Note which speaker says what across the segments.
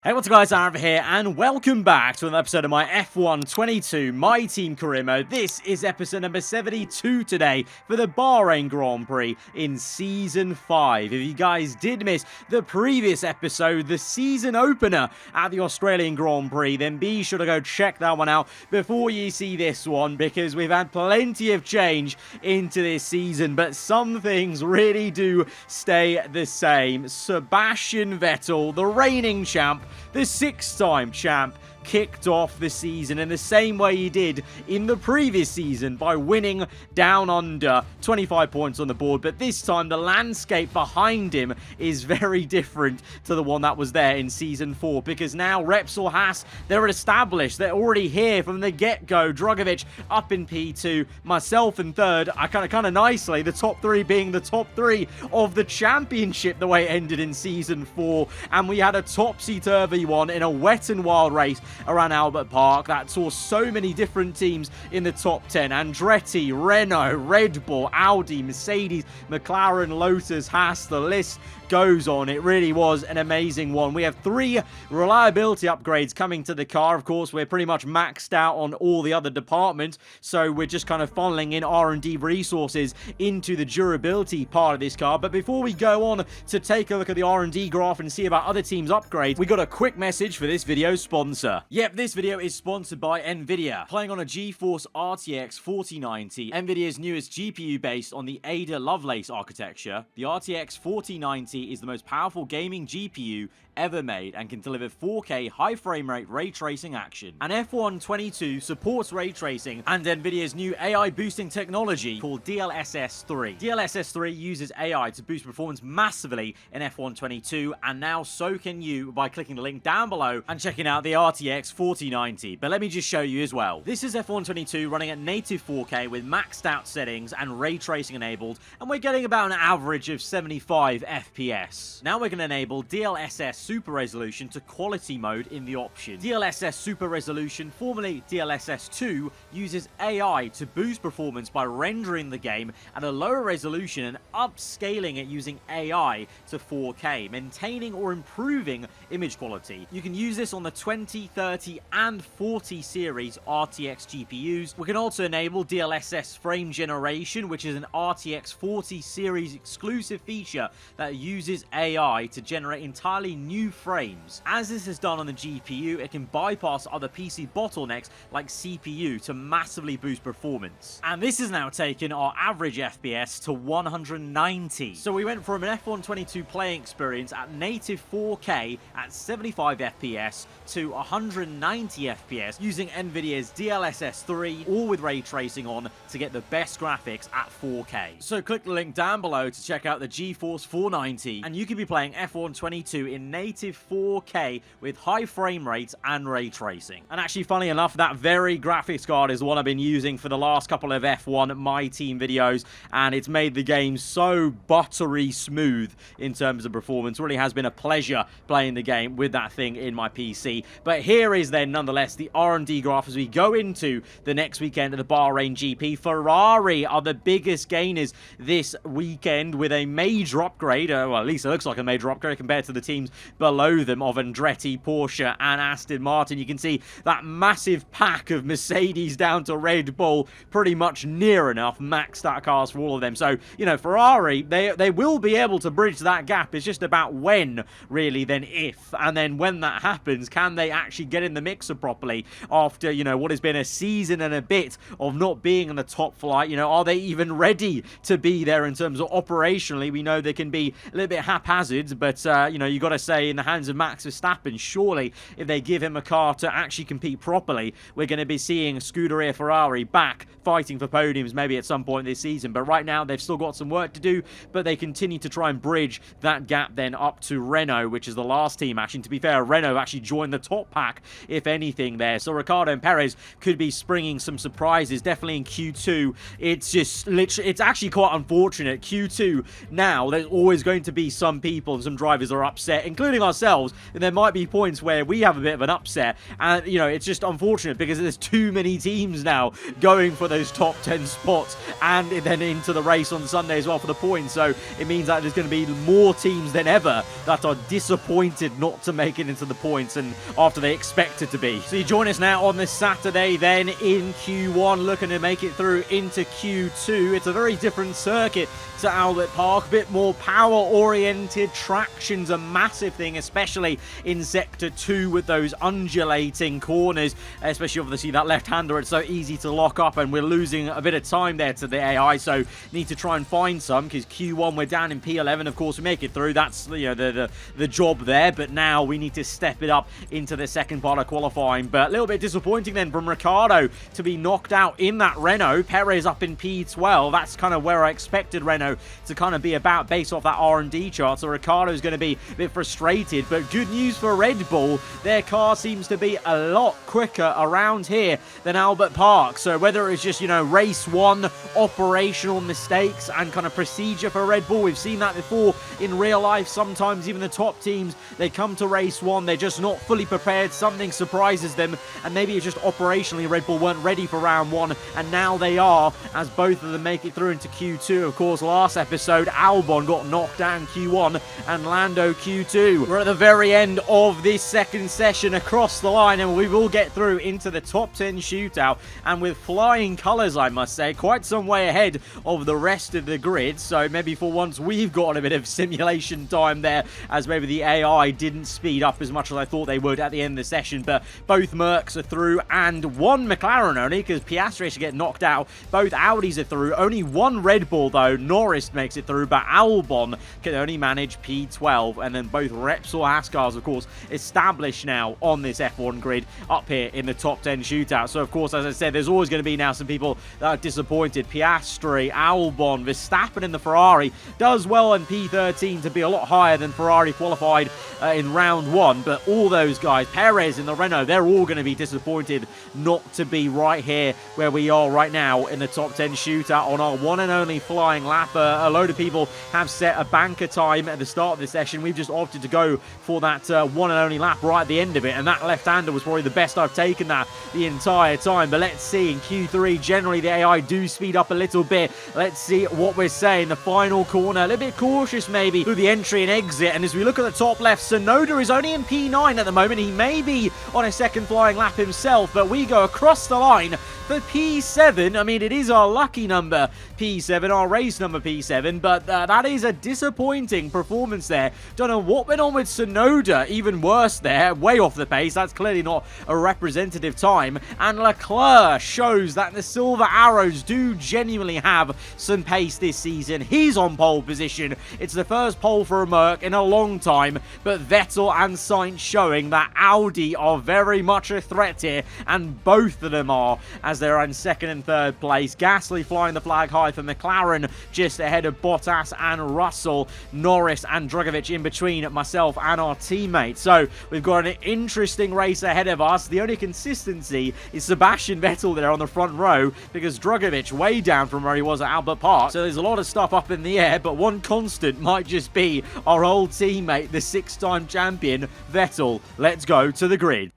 Speaker 1: Hey, what's up guys, aarava here, and welcome back to another episode of my F1 22 My Team career mode. This is episode number 72 today for the Bahrain Grand Prix in Season 5. If you guys did miss the previous episode, the season opener at the Australian Grand Prix, then be sure to go check that one out before you see this one, because we've had plenty of change into this season, but some things really do stay the same. Sebastian Vettel, the reigning champ, the six-time champ, kicked off the season in the same way he did in the previous season by winning down under 25 points on the board, but this time the landscape behind him is very different to the one that was there in Season 4, because now Repsol Haas, they're established, they're already here from the get-go. Dragovic up in P2, myself in third, I kind of nicely, the top three being the top three of the championship the way it ended in Season 4, and we had a topsy-turvy one in a wet and wild race around Albert Park that saw so many different teams in the top 10. Andretti, Renault, Red Bull, Audi, Mercedes, McLaren, Lotus, Haas, the list goes on. It really was an amazing one. We have 3 reliability upgrades coming to the car. Of course, we're pretty much maxed out on all the other departments, so we're just kind of funneling in R&D resources into the durability part of this car. But before we go on to take a look at the R&D graph and see about other teams' upgrades, we got a quick message for this video's sponsor. Yep, this video is sponsored by Nvidia. Playing on a GeForce RTX 4090, Nvidia's newest GPU based on the Ada Lovelace architecture, the RTX 4090 is the most powerful gaming GPU ever made and can deliver 4K high frame rate ray tracing action. And F1 22 supports ray tracing and Nvidia's new AI boosting technology called DLSS 3. DLSS 3 uses AI to boost performance massively in F1 22, and now so can you by clicking the link down below and checking out the RTX 4090. But let me just show you as well. This is F1 22 running at native 4K with maxed out settings and ray tracing enabled, and we're getting about an average of 75 FPS. Now we're going to enable DLSS Super Resolution to quality mode in the option. DLSS Super Resolution, formerly DLSS 2, uses AI to boost performance by rendering the game at a lower resolution and upscaling it using AI to 4K, maintaining or improving image quality. You can use this on the 20, 30 and 40 series RTX GPUs. We can also enable DLSS frame generation, which is an RTX 40 series exclusive feature that uses AI to generate entirely new frames. As this is done on the GPU, it can bypass other PC bottlenecks like CPU to massively boost performance. And this has now taken our average FPS to 190. So we went from an F1 22 playing experience at native 4K at 75 FPS to 190 FPS using Nvidia's DLSS 3, all with ray tracing on, to get the best graphics at 4K. So click the link down below to check out the GeForce 490, and you can be playing F1 22 in native 4K with high frame rates and ray tracing. And actually, funny enough, that very graphics card is the one I've been using for the last couple of F1 My Team videos, and it's made the game so buttery smooth in terms of performance. Really has been a pleasure playing the game with that thing in my PC. But here is then nonetheless the R&D graph as we go into the next weekend of the Bahrain GP. Ferrari are the biggest gainers this weekend with a major upgrade, well, at least it looks like a major upgrade compared to the teams below them of Andretti, Porsche and Aston Martin. You can see that massive pack of Mercedes down to Red Bull, pretty much near enough maxed out cars for all of them. So, you know, Ferrari, they will be able to bridge that gap. It's just about when, really, then if. And then when that happens, can they actually get in the mixer properly after, you know, what has been a season and a bit of not being in the top flight? You know, are they even ready to be there in terms of operationally? We know they can be a little bit haphazard, but, you know, you got to say in the hands of Max Verstappen, surely if they give him a car to actually compete properly, we're going to be seeing Scuderia Ferrari back fighting for podiums maybe at some point this season. But right now they've still got some work to do, but they continue to try and bridge that gap then up to Renault, which is the last team actually. To be fair, Renault actually joined the top pack back, if anything, there. So Ricciardo and Perez could be springing some surprises, definitely in Q2. It's just literally, it's actually quite unfortunate. Q2 now, there's always going to be some people and some drivers that are upset, including ourselves, and there might be points where we have a bit of an upset, and you know, it's just unfortunate because there's too many teams now going for those top 10 spots and then into the race on Sunday as well for the points. So it means that there's going to be more teams than ever that are disappointed not to make it into the points and after they expected to be. So you join us now on this Saturday then in Q1, looking to make it through into Q2. It's a very different circuit to Albert Park, a bit more power oriented. Traction's a massive thing, especially in sector 2 with those undulating corners, especially obviously that left-hander. It's so easy to lock up, and we're losing a bit of time there to the AI, so need to try and find some, because Q1 we're down in P11. Of course, we make it through, that's, you know, the job there, but now we need to step it up into the second part of qualifying. But a little bit disappointing then from Ricciardo to be knocked out in that Renault. Perez up in P12. That's kind of where I expected Renault to kind of be about based off that R&D chart. So Ricciardo's going to be a bit frustrated, but good news for Red Bull. Their car seems to be a lot quicker around here than Albert Park. So whether it's just, you know, race 1, operational mistakes and kind of procedure for Red Bull, we've seen that before in real life. Sometimes even the top teams, they come to race 1, they're just not fully prepared, something surprises them, and maybe it's just operationally Red Bull weren't ready for round 1, and now they are, as both of them make it through into Q2. Of course, last episode, Albon got knocked down Q1 and Lando Q2. We're at the very end of this second session across the line, and we will get through into the top 10 shootout, and with flying colours, I must say, quite some way ahead of the rest of the grid. So maybe for once we've got a bit of simulation time there, as maybe the AI didn't speed up as much as I thought they would at the end of the session. But both Mercs are through, and one McLaren only, because Piastri should get knocked out. Both Audis are through, only one Red Bull though. Norris makes it through, but Albon can only manage P12, and then both Repsol Haskars, of course, established now on this F1 grid up here in the top 10 shootout. So of course, as I said, there's always going to be now some people that are disappointed. Piastri, Albon, Verstappen in the Ferrari does well in P13 to be a lot higher than Ferrari qualified in round 1, but all those guys, Perez in the Renault, they're all going to be disappointed not to be right here where we are right now in the top 10 shootout on our one and only flying lap. A load of people have set a banker time at the start of the session. We've just opted to go for that one and only lap right at the end of it, and that left-hander was probably the best I've taken that the entire time. But let's see, in Q3 generally the AI do speed up a little bit. Let's see what we're saying. The final corner, a little bit cautious maybe through the entry and exit, and as we look at the top left, Tsunoda is only in P9 at the moment. He may be on a second flying lap himself, but we go across the line for P7. I mean, it is our lucky number P7, our race number P7, but that is a disappointing performance there. Don't know what went on with Tsunoda, even worse there, way off the pace. That's clearly not a representative time, and Leclerc shows that the Silver Arrows do genuinely have some pace this season. He's on pole position. It's the first pole for a Merc in a long time, but Vettel and Sainz showing that Audi are very much a threat here, and both of them are, as they're in second and third place. Gasly flying the flag high for McLaren, just ahead of Bottas and Russell. Norris and Drugovich in between myself and our teammates. So we've got an interesting race ahead of us. The only consistency is Sebastian Vettel there on the front row, because Drugovich way down from where he was at Albert Park. So there's a lot of stuff up in the air, but one constant might just be our old teammate, the 6-time champion, Vettel. Let's go to the grid.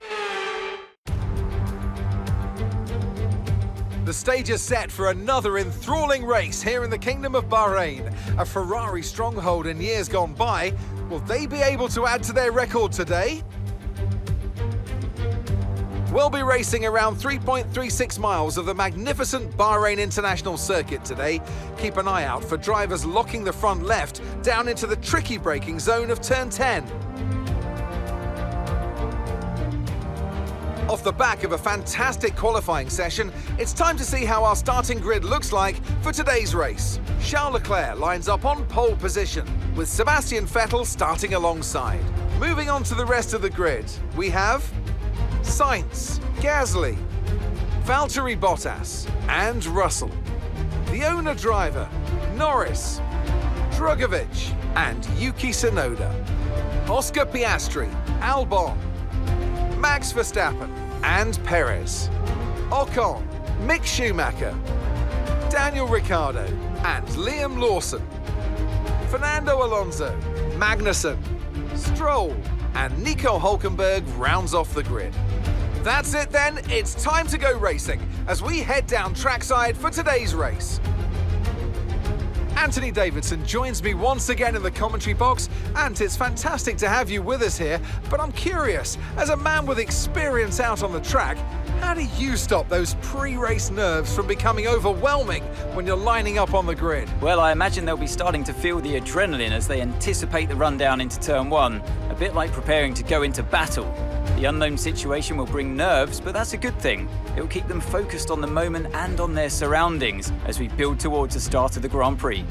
Speaker 2: The stage is set for another enthralling race here in the Kingdom of Bahrain. A Ferrari stronghold in years gone by. Will they be able to add to their record today? We'll be racing around 3.36 miles of the magnificent Bahrain International Circuit today. Keep an eye out for drivers locking the front left down into the tricky braking zone of turn 10. Off the back of a fantastic qualifying session, it's time to see how our starting grid looks like for today's race. Charles Leclerc lines up on pole position, with Sebastian Vettel starting alongside. Moving on to the rest of the grid, we have Sainz, Gasly, Valtteri Bottas and Russell. The owner-driver, Norris, Drugovich and Yuki Tsunoda. Oscar Piastri, Albon, Max Verstappen and Perez, Ocon, Mick Schumacher, Daniel Ricciardo and Liam Lawson, Fernando Alonso, Magnussen, Stroll and Nico Hülkenberg rounds off the grid. That's it then, it's time to go racing as we head down trackside for today's race. Anthony Davidson joins me once again in the commentary box, and it's fantastic to have you with us here, but I'm curious, as a man with experience out on the track, how do you stop those pre-race nerves from becoming overwhelming when you're lining up on the grid?
Speaker 3: Well, I imagine they'll be starting to feel the adrenaline as they anticipate the rundown into turn one, a bit like preparing to go into battle. The unknown situation will bring nerves, but that's a good thing. It will keep them focused on the moment and on their surroundings as we build towards the start of the Grand Prix.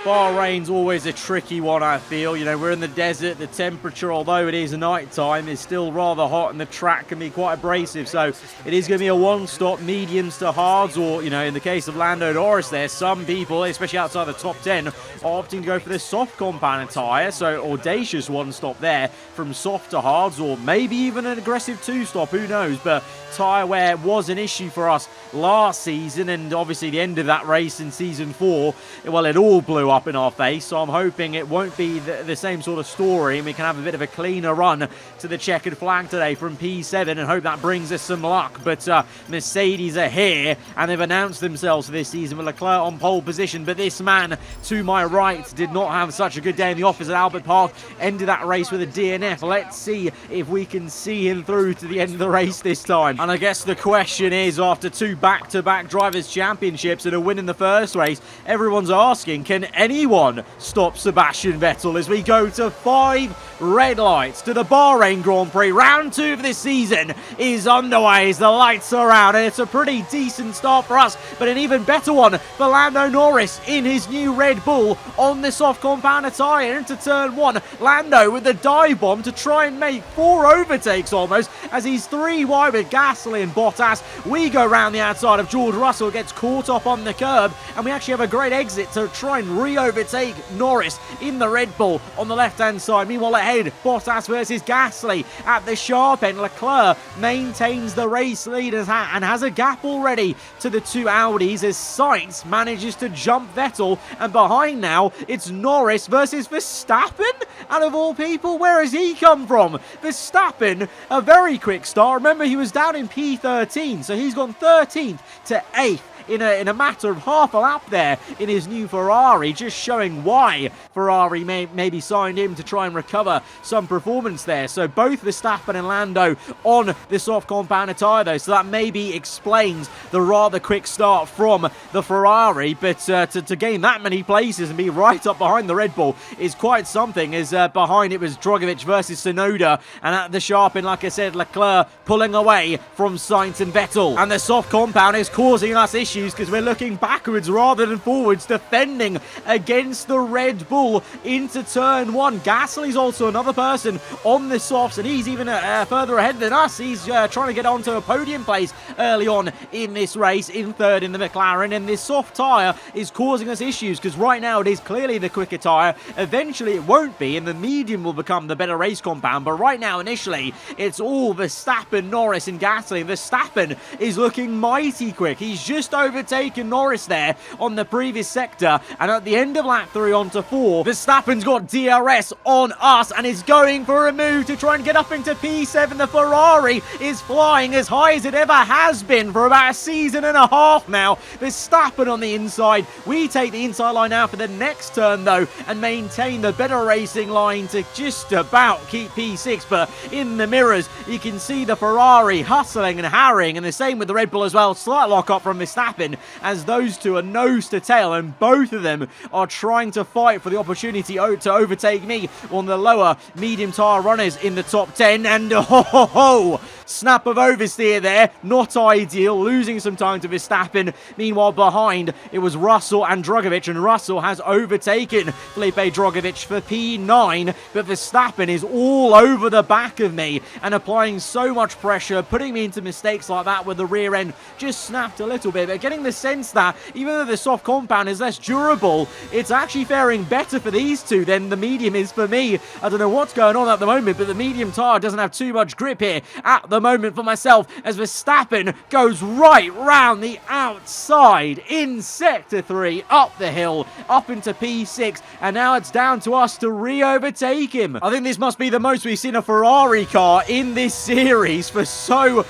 Speaker 1: Bahrain's always a tricky one, I feel. You know, we're in the desert. The temperature, although it is night time, is still rather hot, and the track can be quite abrasive. So it is going to be a one-stop, mediums to hards, or, you know, in the case of Lando Norris there, some people, especially outside the top 10, are opting to go for the soft compound tyre. So audacious one-stop there from soft to hards, or maybe even an aggressive two-stop, who knows. But tyre wear was an issue for us last season, and obviously the end of that race in season 4, well, it all blew up in our face. So I'm hoping it won't be the same sort of story, and we can have a bit of a cleaner run to the checkered flag today from P7, and hope that brings us some luck. But Mercedes are here, and they've announced themselves for this season with Leclerc on pole position. But this man to my right did not have such a good day in the office at Albert Park, ended that race with a DNF. Let's see if we can see him through to the end of the race this time. And I guess the question is, after 2 back-to-back Drivers' Championships and a win in the first race, everyone's asking, can anyone stop Sebastian Vettel as we go to 5 red lights to the Bahrain Grand Prix? Round 2 of this season is underway as the lights are out, and it's a pretty decent start for us, but an even better one for Lando Norris in his new Red Bull on the soft compound tyre into turn 1. Lando with the dive bomb to try and make 4 overtakes almost, as he's 3 wide with Gasly and Bottas. We go round the outside of George Russell, gets caught up on the curb, and we actually have a great exit to try and re-overtake Norris in the Red Bull on the left-hand side. Meanwhile ahead, Bottas versus Gasly at the sharp end. Leclerc maintains the race lead and has a gap already to the 2 Audis as Sainz manages to jump Vettel, and behind now it's Norris versus Verstappen. Out of all people, where has he come from? Verstappen, a very quick start. Remember, he was down in P13, so he's gone 13th to 8th in a matter of half a lap there in his new Ferrari, just showing why Ferrari maybe signed him to try and recover some performance there. So both Verstappen and Lando on the soft compound tyre though, so that maybe explains the rather quick start from the Ferrari. But to gain that many places and be right up behind the Red Bull is quite something, as behind it was Drogovic versus Tsunoda, and at the sharp end, like I said, Leclerc pulling away from Sainz and Vettel. And the soft compound is causing us issues because we're looking backwards rather than forwards, defending against the Red Bull into turn 1. Gasly's also another person on the softs, and he's even further ahead than us. He's trying to get onto a podium place early on in this race, in 3rd in the McLaren, and this soft tyre is causing us issues because right now it is clearly the quicker tyre. Eventually it won't be, and the medium will become the better race compound, but right now initially it's all Verstappen, Norris and Gasly. Verstappen is looking mighty quick. He's just overtaken Norris there on the previous sector, and at the end of lap 3 onto 4, Verstappen's got DRS on us and is going for a move to try and get up into P7. The Ferrari is flying as high as it ever has been for about a season and a half now. Verstappen on the inside. We take the inside line now for the next turn though, and maintain the better racing line to just about keep P6, but in the mirrors you can see the Ferrari hustling and harrying, and the same with the Red Bull as well. Slight lock up from Verstappen as those two are nose to tail, and both of them are trying to fight for the opportunity to overtake me on the lower medium tyre runners in the top 10. And snap of oversteer there, not ideal, losing some time to Verstappen. Meanwhile, behind, it was Russell and Drugovich, and Russell has overtaken Felipe Drugovich for P9, but Verstappen is all over the back of me and applying so much pressure, putting me into mistakes like that where the rear end just snapped a little bit, but getting the sense that even though the soft compound is less durable, it's actually faring better for these two than the medium is for me. I don't know what's going on at the moment, but the medium tyre doesn't have too much grip here at the moment for myself as Verstappen goes right round the outside in Sector 3, up the hill, up into P6, and now it's down to us to re-overtake him. I think this must be the most we've seen a Ferrari car in this series for so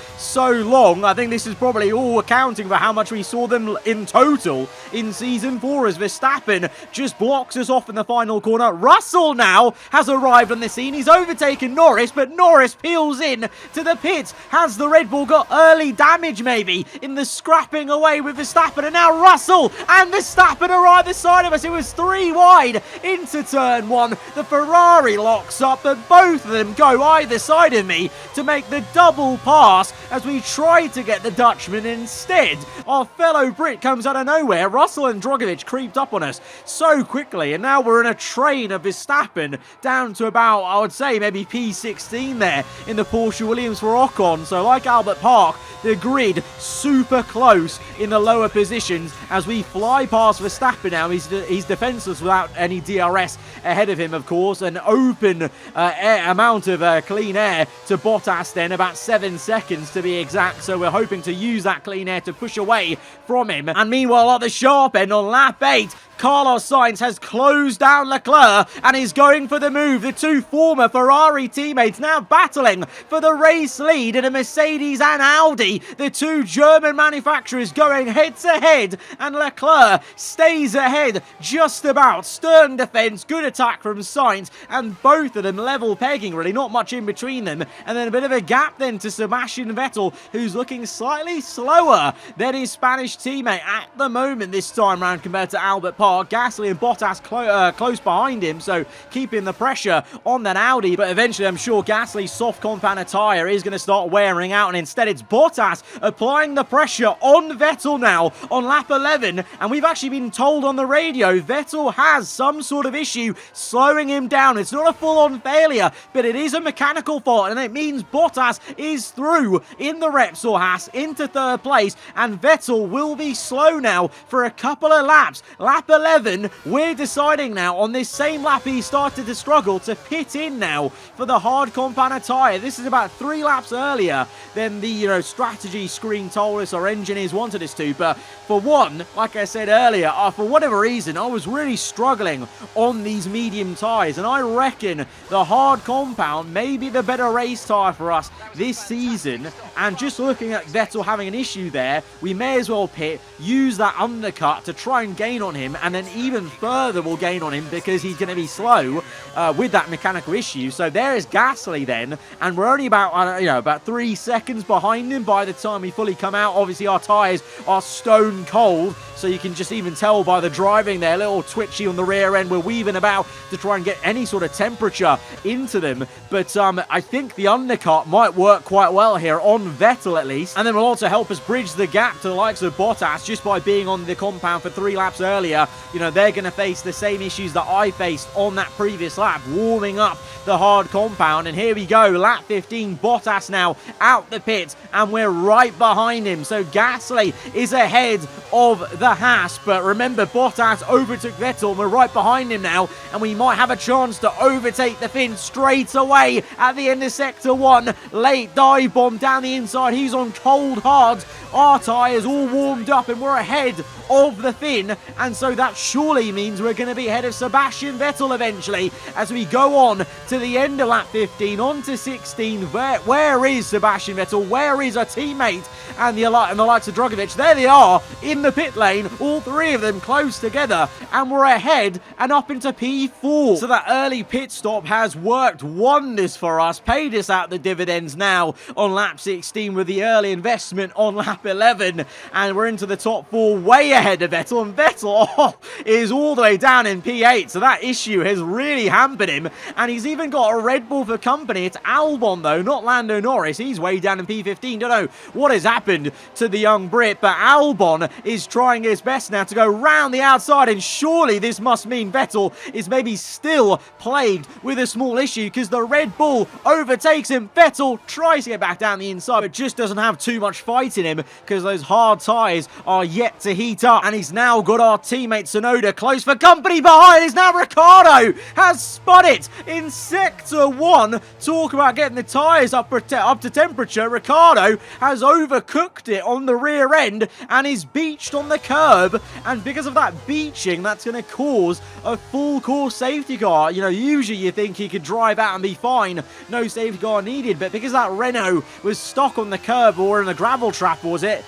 Speaker 1: long. I think this is probably all accounting for how much we saw them in total in Season 4 as Verstappen just blocks us off in the final corner. Russell now has arrived on the scene. He's overtaken Norris, but Norris peels in to the pits. Has the Red Bull got early damage maybe in the scrapping away with Verstappen? And now Russell and Verstappen are either side of us. It was 3 wide into turn 1. The Ferrari locks up, but both of them go either side of me to make the double pass as we try to get the Dutchman instead. Our fellow Brit comes out of nowhere. Russell and Drugovich creeped up on us so quickly, and now we're in a train of Verstappen down to about, I would say, maybe P16 there in the Porsche Williams for Ocon. So like Albert Park, the grid super close in the lower positions as we fly past Verstappen now. He's defenseless without any DRS ahead of him, of course. An open amount of clean air to Bottas then, about 7 seconds to be exact. So we're hoping to use that clean air to push away from him. And meanwhile, at the sharp end on lap 8, Carlos Sainz has closed down Leclerc and is going for the move. The two former Ferrari teammates now battling for the race lead in a Mercedes and Audi. The two German manufacturers going head to head, and Leclerc stays ahead just about. Stern defense, good attack from Sainz, and both of them level pegging really, not much in between them. And then a bit of a gap then to Sebastian Vettel, who's looking slightly slower than his Spanish teammate at the moment this time round compared to Albert Park. Gasly and Bottas close behind him, so keeping the pressure on that Audi. But eventually, I'm sure Gasly's soft compound tyre is going to start wearing out, and instead it's Bottas applying the pressure on Vettel now on lap 11. And we've actually been told on the radio Vettel has some sort of issue slowing him down. It's not a full-on failure, but it is a mechanical fault, and it means Bottas is through in the Repsol Haas into 3rd place, and Vettel will be slow now for a couple of laps. Lap 11, we're deciding now on this same lap he started to struggle to pit in now for the hard compound tyre. This is about 3 laps earlier than the strategy screen told us our engineers wanted us to. But for one, like I said earlier, for whatever reason, I was really struggling on these medium tyres, and I reckon the hard compound may be the better race tyre for us this season. And just looking at Vettel having an issue there, we may as well pit, use that undercut to try and gain on him, and then even further we'll gain on him because he's going to be slow with that mechanical issue. So there is Gasly then, and we're only about 3 seconds behind him by the time we fully come out. Obviously our tyres are stone cold, so you can just even tell by the driving there, a little twitchy on the rear end. We're weaving about to try and get any sort of temperature into them, but I think the undercut might work quite well here on Vettel at least, and then will also help us bridge the gap to the likes of Bottas just by being on the compound for 3 laps earlier. They're going to face the same issues that I faced on that previous lap, warming up the hard compound. And here we go, lap 15, Bottas now out the pit, and we're right behind him. So Gasly is ahead of the Haas, but remember, Bottas overtook Vettel, and we're right behind him now, and we might have a chance to overtake the Finn straight away at the end of Sector 1. Late dive bomb down the inside, he's on cold hard. Our tyres all warmed up, and we're ahead of the Finn, and so that surely means we're going to be ahead of Sebastian Vettel eventually as we go on to the end of lap 15, on to 16. Where is Sebastian Vettel? Where is our teammate and the likes of Drugovich? There they are in the pit lane, all 3 of them close together, and we're ahead and up into P4. So that early pit stop has worked wonders for us, paid us out the dividends now on lap 16 with the early investment on lap 11, and we're into the top 4 way ahead of Vettel, and Vettel is all the way down in P8, so that issue has really hampered him, and he's even got a Red Bull for company. It's Albon, though, not Lando Norris. He's way down in P15. Don't know what has happened to the young Brit, but Albon is trying his best now to go round the outside, and surely this must mean Vettel is maybe still plagued with a small issue, because the Red Bull overtakes him. Vettel tries to get back down the inside, but just doesn't have too much fight in him, because those hard tyres are yet to heat up, and he's now got our teammate Tsunoda close for company behind. Is now Ricciardo has spun it in Sector 1. Talk about getting the tyres up to temperature. Ricciardo has overcooked it on the rear end and is beached on the curb, and because of that beaching, that's going to cause a full course safety car. You know, usually you think he could drive out and be fine, no safety car needed, but because that Renault was stuck on the curb, or in a gravel trap, was it,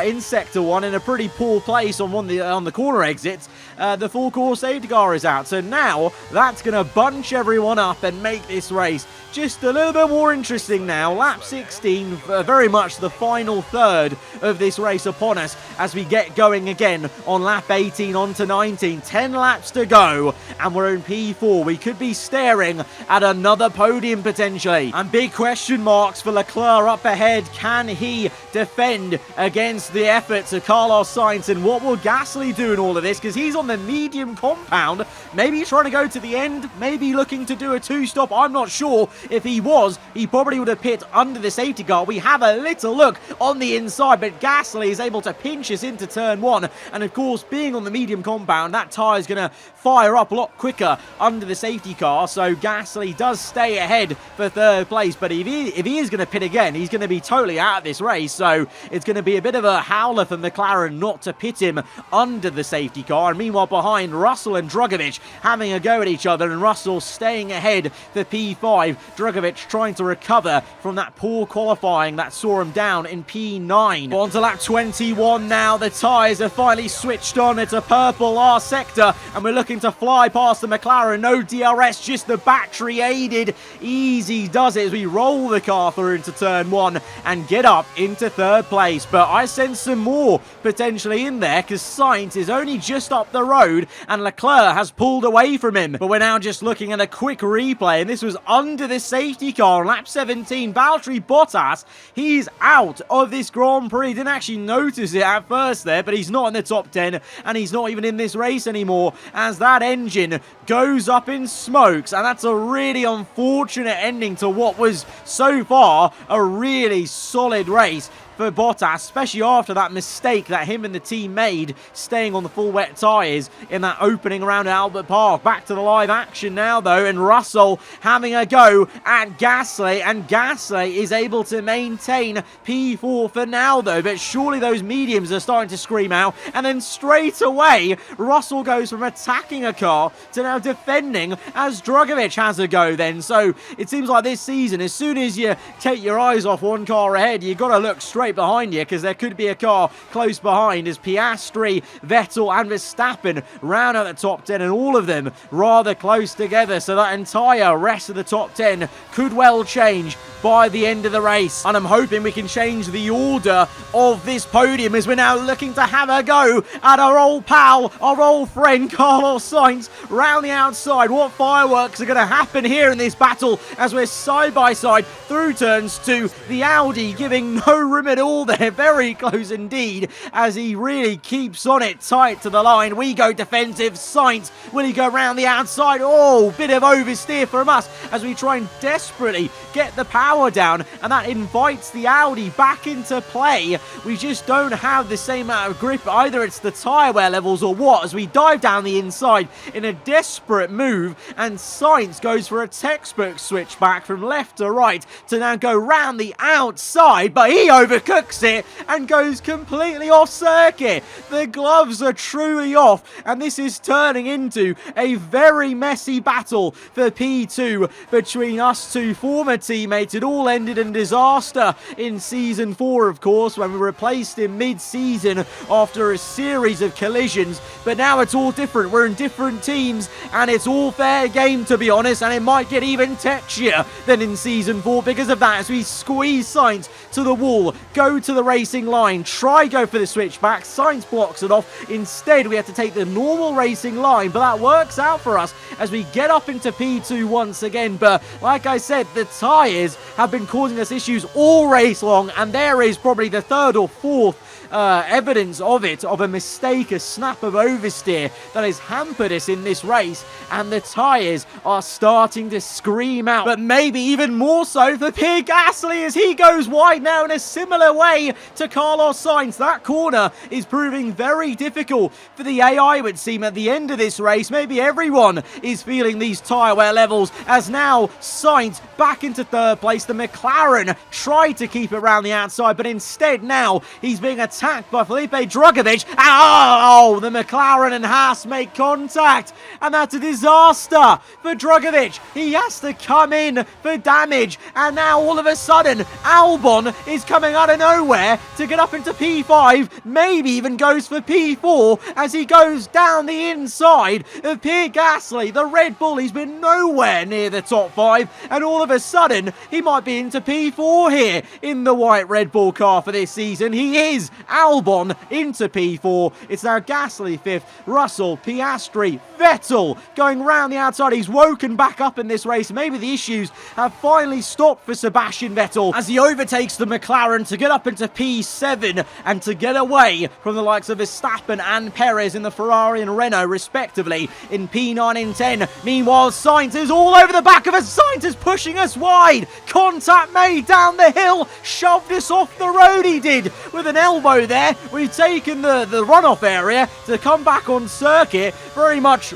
Speaker 1: in Sector 1 in a pretty poor place on the corner exits, the full course safety car is out. So now that's going to bunch everyone up and make this race just a little bit more interesting now. Lap 16, very much the final third of this race upon us as we get going again on lap 18 on to 19. 10 laps to go and we're in P4. We could be staring at another podium potentially. And big question marks for Leclerc up ahead. Can he defend against the efforts of Carlos Sainz? And what will Gasly do in all of this? Because he's on the medium compound. Maybe trying to go to the end. Maybe looking to do a two-stop. I'm not sure. If he was, he probably would have pit under the safety car. We have a little look on the inside, but Gasly is able to pinch us into turn 1. And of course, being on the medium compound, that tyre is going to fire up a lot quicker under the safety car. So Gasly does stay ahead for third place. But if he is going to pit again, he's going to be totally out of this race. So it's going to be a bit of a howler for McLaren not to pit him under the safety car. And meanwhile, behind, Russell and Drugovich having a go at each other, and Russell staying ahead for P5. Drugovich trying to recover from that poor qualifying that saw him down in P9. On to lap 21 now. The tyres are finally switched on. It's a purple R sector, and we're looking to fly past the McLaren. No DRS, just the battery aided. Easy does it as we roll the car through into turn 1 and get up into third place. But I sense some more potentially in there, because Sainz is only just up the road and Leclerc has pulled away from him. But we're now just looking at a quick replay, and this was under the safety car on lap 17. Valtteri Bottas, he's out of this Grand Prix. Didn't actually notice it at first there, but he's not in the top 10 and he's not even in this race anymore as that engine goes up in smokes. And that's a really unfortunate ending to what was so far a really solid race for Bottas, especially after that mistake that him and the team made, staying on the full wet tyres in that opening round at Albert Park. Back to the live action now, though, and Russell having a go at Gasly, and Gasly is able to maintain P4 for now, though, but surely those mediums are starting to scream out, and then straight away, Russell goes from attacking a car to now defending as Drugovich has a go then. So it seems like this season, as soon as you take your eyes off one car ahead, you've got to look straight behind you, because there could be a car close behind as Piastri, Vettel and Verstappen round out the top 10, and all of them rather close together, so that entire rest of the top 10 could well change by the end of the race. And I'm hoping we can change the order of this podium as we're now looking to have a go at our old pal, our old friend Carlos Sainz round the outside. What fireworks are going to happen here in this battle as we're side by side through turns 2. The Audi giving no room at all there, very close indeed, as he really keeps on it tight to the line. We go defensive. Sainz, will he go round the outside? Oh, bit of oversteer from us as we try and desperately get the power down, and that invites the Audi back into play. We just don't have the same amount of grip. Either it's the tyre wear levels or what, as we dive down the inside in a desperate move, and Sainz goes for a textbook switch back from left to right to now go round the outside, but he overcooks it and goes completely off circuit. The gloves are truly off, and this is turning into a very messy battle for P2 between us two former teammates It all ended in disaster in Season 4, of course, when we replaced him mid-season after a series of collisions. But now it's all different. We're in different teams, and it's all fair game, to be honest, and it might get even touchier than in Season 4 because of that, as we squeeze Sainz to the wall, go to the racing line, try go for the switchback. Sainz blocks it off. Instead, we have to take the normal racing line, but that works out for us as we get up into P2 once again. But like I said, the tyres have been causing us issues all race long, and there is probably the third or fourth evidence of it, of a mistake, a snap of oversteer that has hampered us in this race, and the tyres are starting to scream out. But maybe even more so for Pierre Gasly as he goes wide now in a similar way to Carlos Sainz. That corner is proving very difficult for the AI, it would seem, at the end of this race. Maybe everyone is feeling these tyre wear levels, as now Sainz back into third place. The McLaren tried to keep it around the outside, but instead now he's being attacked by Felipe Drugovich. Oh, the McLaren and Haas make contact, and that's a disaster for Drugovich. He has to come in for damage, and now all of a sudden Albon is coming out of nowhere to get up into P5, maybe even goes for P4 as he goes down the inside of Pierre Gasly. The Red Bull, he's been nowhere near the top 5, and all of a sudden he might be into P4 here in the white Red Bull car for this season. He is. Albon into P4. It's now Gasly 5th, Russell, Piastri, Vettel going round the outside. He's woken back up in this race. Maybe the issues have finally stopped for Sebastian Vettel as he overtakes the McLaren to get up into P7 and to get away from the likes of Verstappen and Perez in the Ferrari and Renault respectively in P9 and 10. Meanwhile, Sainz is all over the back of us. Sainz is pushing us wide. Contact made down the hill. Shoved us off the road, he did, with an elbow there. We've taken the runoff area to come back on circuit, very much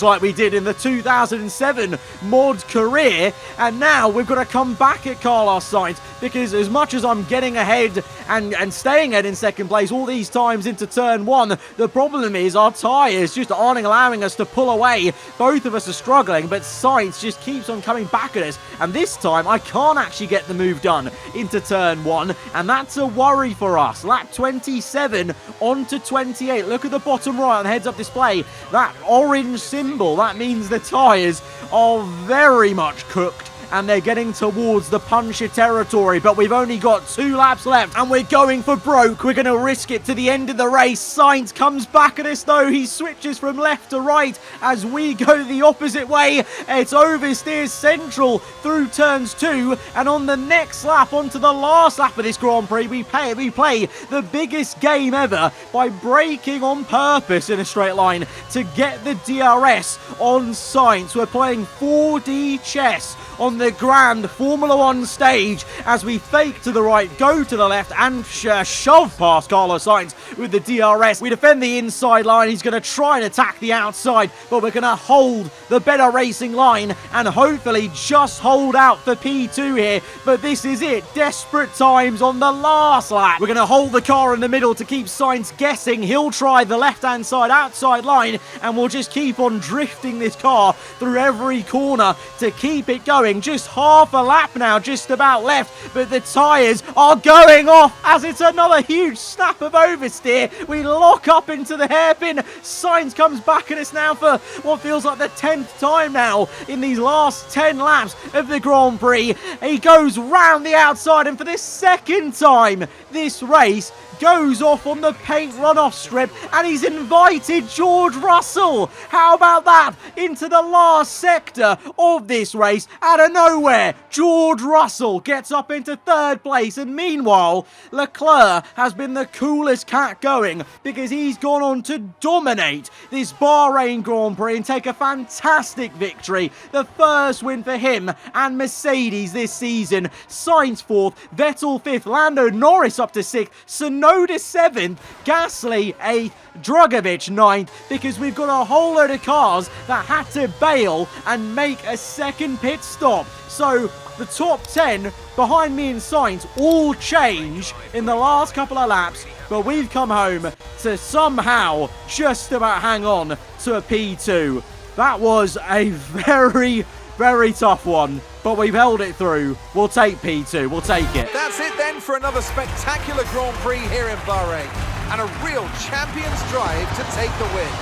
Speaker 1: like we did in the 2007 mod career, and now we've got to come back at Carlos Sainz, because as much as I'm getting ahead and staying ahead in second place all these times into turn 1, the problem is our tyres just aren't allowing us to pull away. Both of us are struggling, but Sainz just keeps on coming back at us, and this time I can't actually get the move done into turn 1, and that's a worry for us. Lap 27 onto 28. Look at the bottom right on the heads-up display. That orange symbol, that means the tyres are very much cooked, and they're getting towards the puncture territory, but we've only got 2 laps left, and we're going for broke. We're going to risk it to the end of the race. Sainz comes back at us, though. He switches from left to right as we go the opposite way. It's oversteers central through turns 2, and on the next lap, onto the last lap of this Grand Prix, we play the biggest game ever by braking on purpose in a straight line to get the DRS on Sainz. We're playing 4D chess on the grand Formula 1 stage as we fake to the right, go to the left, and shove past Carlos Sainz with the DRS. We defend the inside line. He's going to try and attack the outside, but we're going to hold the better racing line and hopefully just hold out for P2 here. But this is it. Desperate times on the last lap. We're going to hold the car in the middle to keep Sainz guessing. He'll try the left-hand side outside line, and we'll just keep on drifting this car through every corner to keep it going. Just half a lap now, just about left, but the tyres are going off as it's another huge snap of oversteer. We lock up into the hairpin. Sainz comes back at us now for what feels like the 10th time now in these last 10 laps of the Grand Prix. He goes round the outside, and for the second time this race goes off on the paint runoff strip, and he's invited George Russell. How about that? Into the last sector of this race, out of nowhere, George Russell gets up into third place, and meanwhile, Leclerc has been the coolest cat going because he's gone on to dominate this Bahrain Grand Prix and take a fantastic victory. The first win for him and Mercedes this season. Sainz 4th, Vettel 5th, Lando Norris up to 6th, Tsunoda 7th, Gasly 8th, Drugovich 9th, because we've got a whole load of cars that had to bail and make a second pit stop. So the top 10 behind me and Sainz all change in the last couple of laps, but we've come home to somehow just about hang on to a P2. That was a very, Very tough one, but we've held it through. We'll take P2. We'll take it.
Speaker 2: That's it then for another spectacular Grand Prix here in Bahrain. And a real champion's drive to take the win.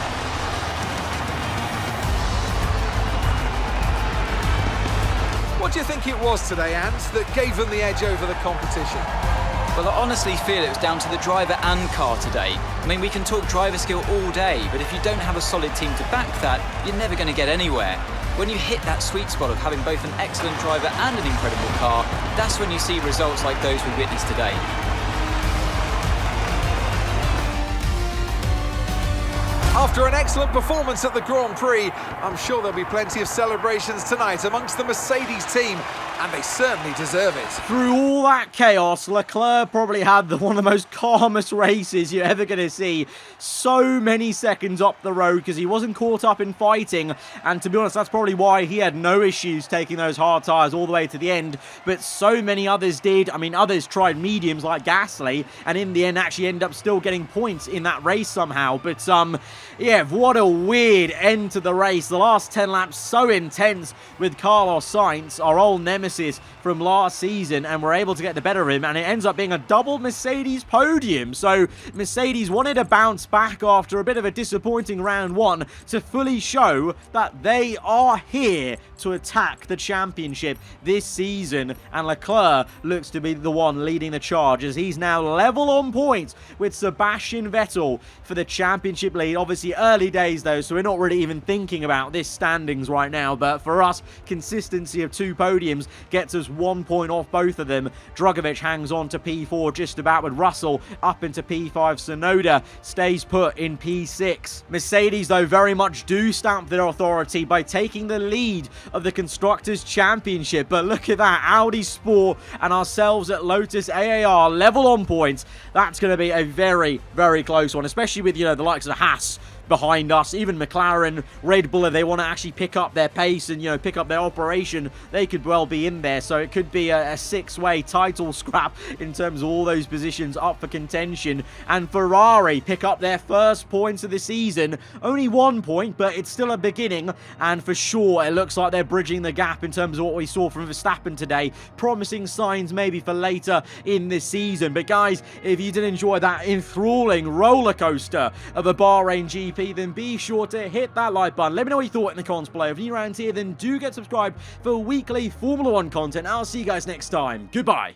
Speaker 2: What do you think it was today, Ant, that gave them the edge over the competition?
Speaker 3: Well, I honestly feel it was down to the driver and car today. I mean, we can talk driver skill all day, but if you don't have a solid team to back that, you're never going to get anywhere. When you hit that sweet spot of having both an excellent driver and an incredible car, that's when you see results like those we witnessed today.
Speaker 2: After an excellent performance at the Grand Prix, I'm sure there'll be plenty of celebrations tonight amongst the Mercedes team, and they certainly deserve it.
Speaker 1: Through all that chaos, Leclerc probably had one of the most calmest races you're ever going to see. So many seconds up the road because he wasn't caught up in fighting, and to be honest, that's probably why he had no issues taking those hard tyres all the way to the end, but so many others did. I mean, others tried mediums like Gasly, and in the end actually ended up still getting points in that race somehow, but yeah, what a weird end to the race. The last 10 laps so intense with Carlos Sainz, our old nemesis from last season, and we're able to get the better of him, and it ends up being a double Mercedes podium. So Mercedes wanted to bounce back after a bit of a disappointing round one to fully show that they are here to attack the championship this season, and Leclerc looks to be the one leading the charge as he's now level on points with Sebastian Vettel for the championship lead. Obviously early days though, so we're not really even thinking about this standings right now, but for us, consistency of 2 podiums gets us 1 point off both of them. Drugovich hangs on to P4 just about, with Russell up into P5. Tsunoda stays put in P6. Mercedes though very much do stamp their authority by taking the lead of the Constructors' Championship, but look at that, Audi Sport and ourselves at Lotus AAR level on points. That's going to be a very, very close one, especially with, you know, the likes of Haas behind us, even McLaren, Red Bull, if they want to actually pick up their pace and, you know, pick up their operation, they could well be in there. So it could be a 6-way title scrap in terms of all those positions up for contention. And Ferrari pick up their first points of the season. Only 1 point, but it's still a beginning. And for sure, it looks like they're bridging the gap in terms of what we saw from Verstappen today. Promising signs maybe for later in this season. But guys, if you did enjoy that enthralling roller coaster of a Bahrain GP, then be sure to hit that like button. Let me know what you thought in the comments below. If you're around here, then do get subscribed for weekly Formula 1 content. I'll see you guys next time. Goodbye.